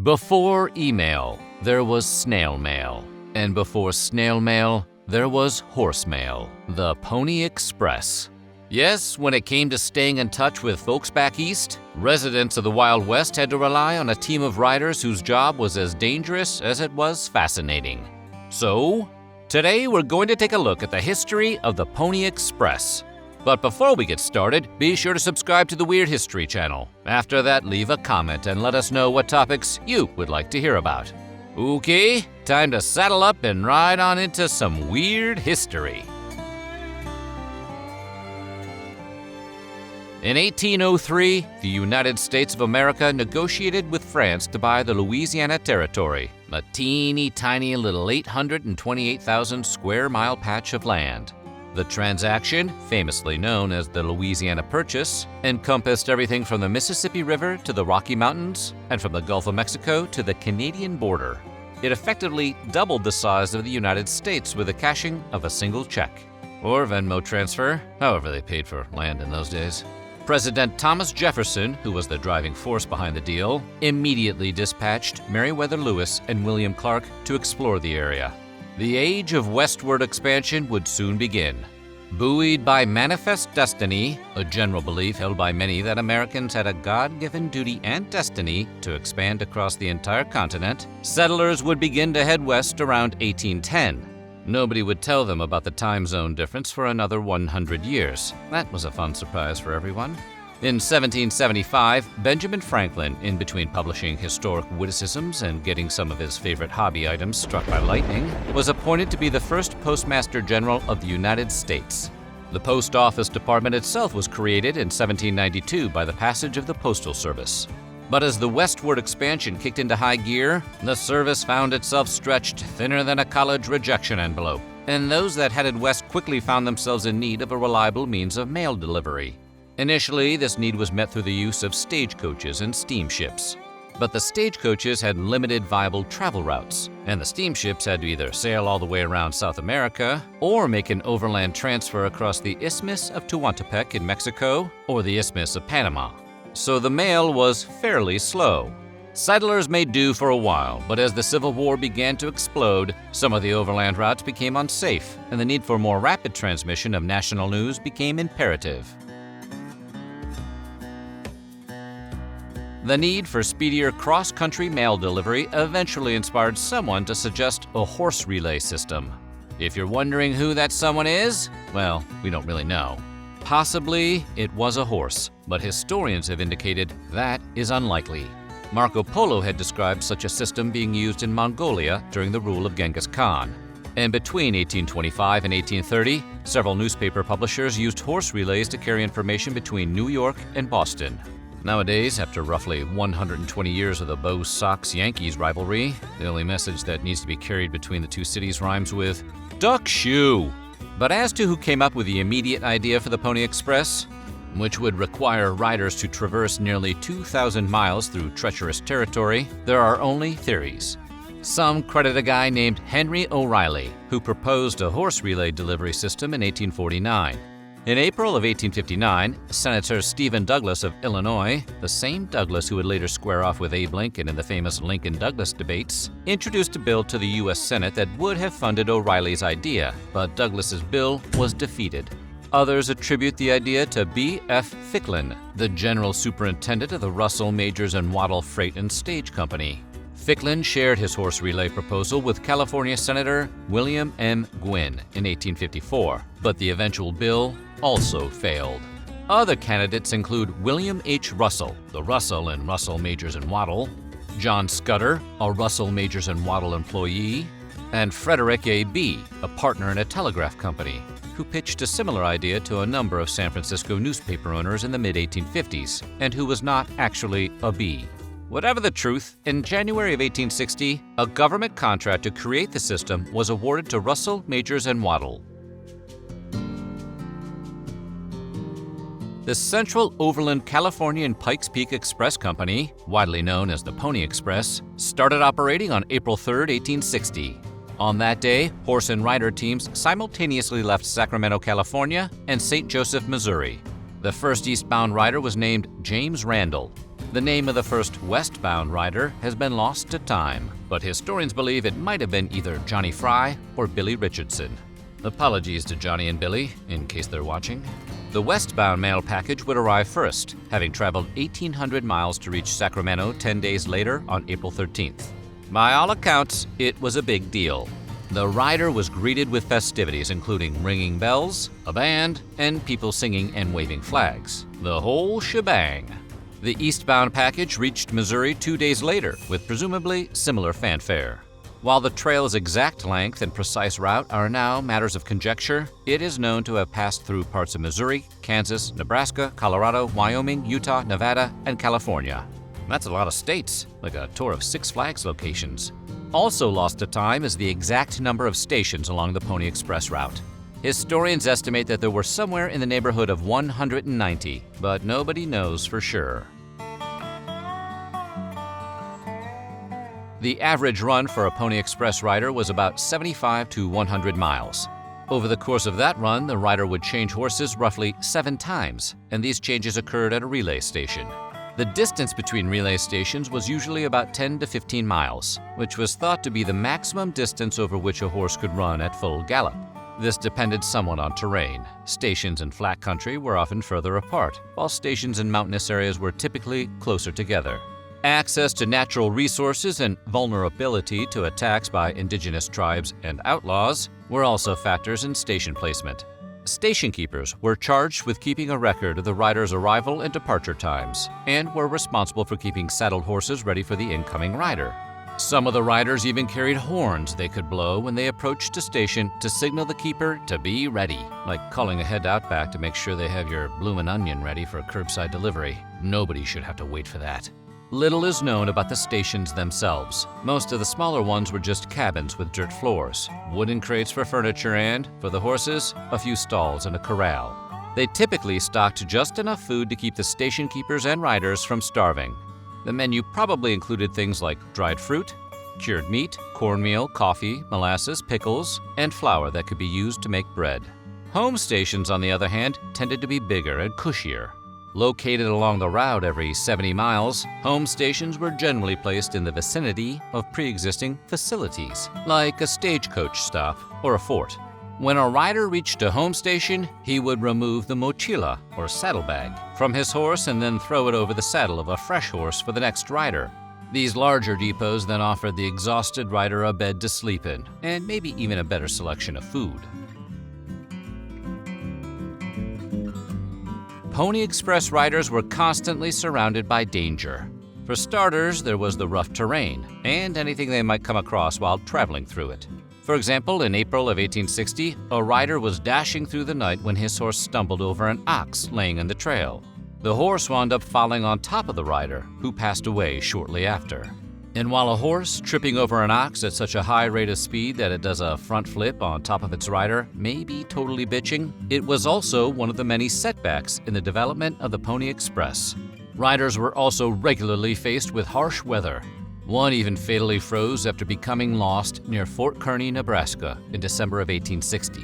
Before email, there was snail mail. And before snail mail, there was horse mail, the Pony Express. Yes, when it came to staying in touch with folks back east, residents of the Wild West had to rely on a team of riders whose job was as dangerous as it was fascinating. So, today we're going to take a look at the history of the Pony Express. But before we get started, be sure to subscribe to the Weird History channel. After that, leave a comment and let us know what topics you would like to hear about. Okay, time to saddle up and ride on into some weird history. In 1803, the United States of America negotiated with France to buy the Louisiana Territory, a teeny tiny little 828,000 square mile patch of land. The transaction, famously known as the Louisiana Purchase, encompassed everything from the Mississippi River to the Rocky Mountains and from the Gulf of Mexico to the Canadian border. It effectively doubled the size of the United States with the cashing of a single check, or Venmo transfer, however they paid for land in those days. President Thomas Jefferson, who was the driving force behind the deal, immediately dispatched Meriwether Lewis and William Clark to explore the area. The age of westward expansion would soon begin. Buoyed by manifest destiny, a general belief held by many that Americans had a God-given duty and destiny to expand across the entire continent, settlers would begin to head west around 1810. Nobody would tell them about the time zone difference for another 100 years. That was a fun surprise for everyone. In 1775, Benjamin Franklin, in between publishing historic witticisms and getting some of his favorite hobby items struck by lightning, was appointed to be the first Postmaster General of the United States. The Post Office Department itself was created in 1792 by the passage of the Postal Service. But as the westward expansion kicked into high gear, the service found itself stretched thinner than a college rejection envelope, and those that headed west quickly found themselves in need of a reliable means of mail delivery. Initially, this need was met through the use of stagecoaches and steamships. But the stagecoaches had limited viable travel routes, and the steamships had to either sail all the way around South America or make an overland transfer across the Isthmus of Tehuantepec in Mexico or the Isthmus of Panama. So the mail was fairly slow. Settlers made do for a while, but as the Civil War began to explode, some of the overland routes became unsafe, and the need for more rapid transmission of national news became imperative. The need for speedier cross-country mail delivery eventually inspired someone to suggest a horse relay system. If you're wondering who that someone is, well, we don't really know. Possibly it was a horse, but historians have indicated that is unlikely. Marco Polo had described such a system being used in Mongolia during the rule of Genghis Khan. And between 1825 and 1830, several newspaper publishers used horse relays to carry information between New York and Boston. Nowadays, after roughly 120 years of the Bo Sox-Yankees rivalry, the only message that needs to be carried between the two cities rhymes with duck shoe. But as to who came up with the immediate idea for the Pony Express, which would require riders to traverse nearly 2,000 miles through treacherous territory, there are only theories. Some credit a guy named Henry O'Reilly, who proposed a horse relay delivery system in 1849. In April of 1859, Senator Stephen Douglas of Illinois, the same Douglas who would later square off with Abe Lincoln in the famous Lincoln-Douglas debates, introduced a bill to the U.S. Senate that would have funded O'Reilly's idea, but Douglas's bill was defeated. Others attribute the idea to B.F. Ficklin, the general superintendent of the Russell, Majors & Waddell Freight and Stage Company. Ficklin shared his horse relay proposal with California Senator William M. Gwynn in 1854, but the eventual bill also failed. Other candidates include William H. Russell, the Russell in Russell, Majors & Waddell, John Scudder, a Russell, Majors & Waddell employee, and Frederick A. Bee, a partner in a telegraph company, who pitched a similar idea to a number of San Francisco newspaper owners in the mid-1850s, and who was not actually a bee. Whatever the truth, in January of 1860, a government contract to create the system was awarded to Russell, Majors & Waddell. The Central Overland California and Pikes Peak Express Company, widely known as the Pony Express, started operating on April 3, 1860. On that day, horse and rider teams simultaneously left Sacramento, California, and St. Joseph, Missouri. The first eastbound rider was named James Randall. The name of the first westbound rider has been lost to time, but historians believe it might have been either Johnny Fry or Billy Richardson. Apologies to Johnny and Billy, in case they're watching. The westbound mail package would arrive first, having traveled 1,800 miles to reach Sacramento 10 days later on April 13th. By all accounts, it was a big deal. The rider was greeted with festivities including ringing bells, a band, and people singing and waving flags. The whole shebang. The eastbound package reached Missouri 2 days later with presumably similar fanfare. While the trail's exact length and precise route are now matters of conjecture, it is known to have passed through parts of Missouri, Kansas, Nebraska, Colorado, Wyoming, Utah, Nevada, and California. That's a lot of states, like a tour of Six Flags locations. Also lost to time is the exact number of stations along the Pony Express route. Historians estimate that there were somewhere in the neighborhood of 190, but nobody knows for sure. The average run for a Pony Express rider was about 75 to 100 miles. Over the course of that run, the rider would change horses roughly 7 times, and these changes occurred at a relay station. The distance between relay stations was usually about 10 to 15 miles, which was thought to be the maximum distance over which a horse could run at full gallop. This depended somewhat on terrain. Stations in flat country were often further apart, while stations in mountainous areas were typically closer together. Access to natural resources and vulnerability to attacks by indigenous tribes and outlaws were also factors in station placement. Station keepers were charged with keeping a record of the rider's arrival and departure times, and were responsible for keeping saddled horses ready for the incoming rider. Some of the riders even carried horns they could blow when they approached a station to signal the keeper to be ready, like calling ahead out back to make sure they have your bloomin' onion ready for curbside delivery. Nobody should have to wait for that. Little is known about the stations themselves. Most of the smaller ones were just cabins with dirt floors, wooden crates for furniture, and, for the horses, a few stalls and a corral. They typically stocked just enough food to keep the station keepers and riders from starving. The menu probably included things like dried fruit, cured meat, cornmeal, coffee, molasses, pickles, and flour that could be used to make bread. Home stations, on the other hand, tended to be bigger and cushier. Located along the route every 70 miles, home stations were generally placed in the vicinity of pre-existing facilities, like a stagecoach stop or a fort. When a rider reached a home station, he would remove the mochila, or saddlebag, from his horse and then throw it over the saddle of a fresh horse for the next rider. These larger depots then offered the exhausted rider a bed to sleep in, and maybe even a better selection of food. Pony Express riders were constantly surrounded by danger. For starters, there was the rough terrain and anything they might come across while traveling through it. For example, in April of 1860, a rider was dashing through the night when his horse stumbled over an ox laying in the trail. The horse wound up falling on top of the rider, who passed away shortly after. And while a horse tripping over an ox at such a high rate of speed that it does a front flip on top of its rider may be totally bitching, it was also one of the many setbacks in the development of the Pony Express. Riders were also regularly faced with harsh weather. One even fatally froze after becoming lost near Fort Kearny, Nebraska in December of 1860.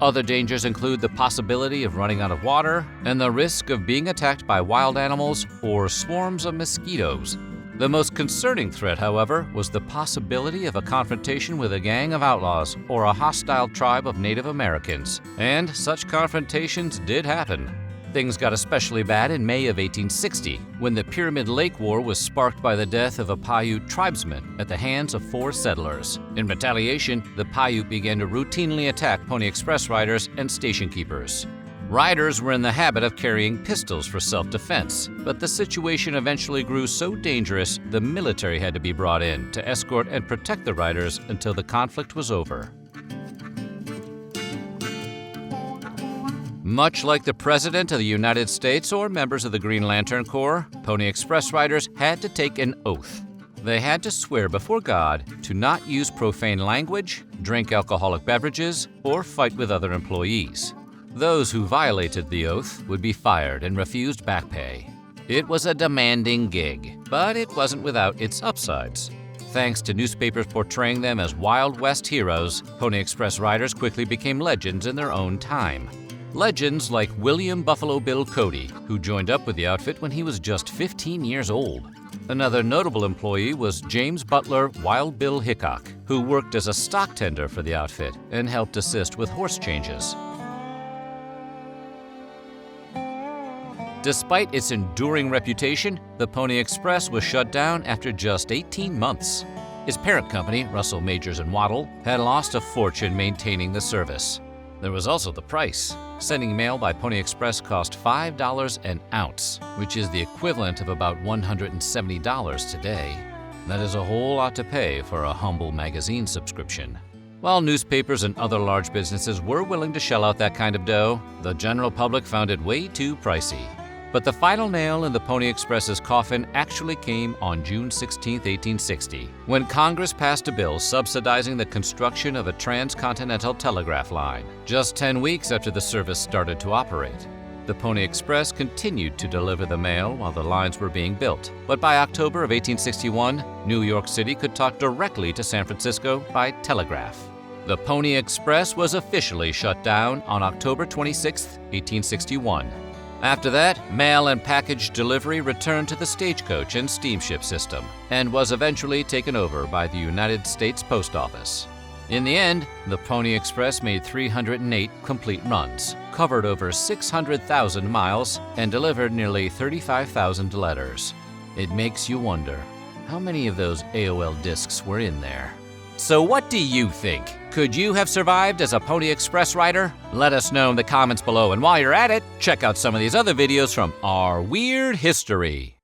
Other dangers include the possibility of running out of water and the risk of being attacked by wild animals or swarms of mosquitoes. The most concerning threat, however, was the possibility of a confrontation with a gang of outlaws or a hostile tribe of Native Americans, and such confrontations did happen. Things got especially bad in May of 1860, when the Pyramid Lake War was sparked by the death of a Paiute tribesman at the hands of 4 settlers. In retaliation, the Paiute began to routinely attack Pony Express riders and station keepers. Riders were in the habit of carrying pistols for self-defense, but the situation eventually grew so dangerous the military had to be brought in to escort and protect the riders until the conflict was over. Much like the President of the United States or members of the Green Lantern Corps, Pony Express riders had to take an oath. They had to swear before God to not use profane language, drink alcoholic beverages, or fight with other employees. Those who violated the oath would be fired and refused back pay. It was a demanding gig, but it wasn't without its upsides. Thanks to newspapers portraying them as Wild West heroes, Pony Express riders quickly became legends in their own time. Legends like William Buffalo Bill Cody, who joined up with the outfit when he was just 15 years old. Another notable employee was James Butler Wild Bill Hickok, who worked as a stock tender for the outfit and helped assist with horse changes. Despite its enduring reputation, the Pony Express was shut down after just 18 months. His parent company, Russell Majors & Waddell, had lost a fortune maintaining the service. There was also the price. Sending mail by Pony Express cost $5 an ounce, which is the equivalent of about $170 today. That is a whole lot to pay for a humble magazine subscription. While newspapers and other large businesses were willing to shell out that kind of dough, the general public found it way too pricey. But the final nail in the Pony Express's coffin actually came on June 16, 1860, when Congress passed a bill subsidizing the construction of a transcontinental telegraph line, just 10 weeks after the service started to operate. The Pony Express continued to deliver the mail while the lines were being built, but by October of 1861, New York City could talk directly to San Francisco by telegraph. The Pony Express was officially shut down on October 26, 1861. After that, mail and package delivery returned to the stagecoach and steamship system, and was eventually taken over by the United States Post Office. In the end, the Pony Express made 308 complete runs, covered over 600,000 miles, and delivered nearly 35,000 letters. It makes you wonder, how many of those AOL discs were in there? So what do you think? Could you have survived as a Pony Express rider? Let us know in the comments below, and while you're at it, check out some of these other videos from our weird history.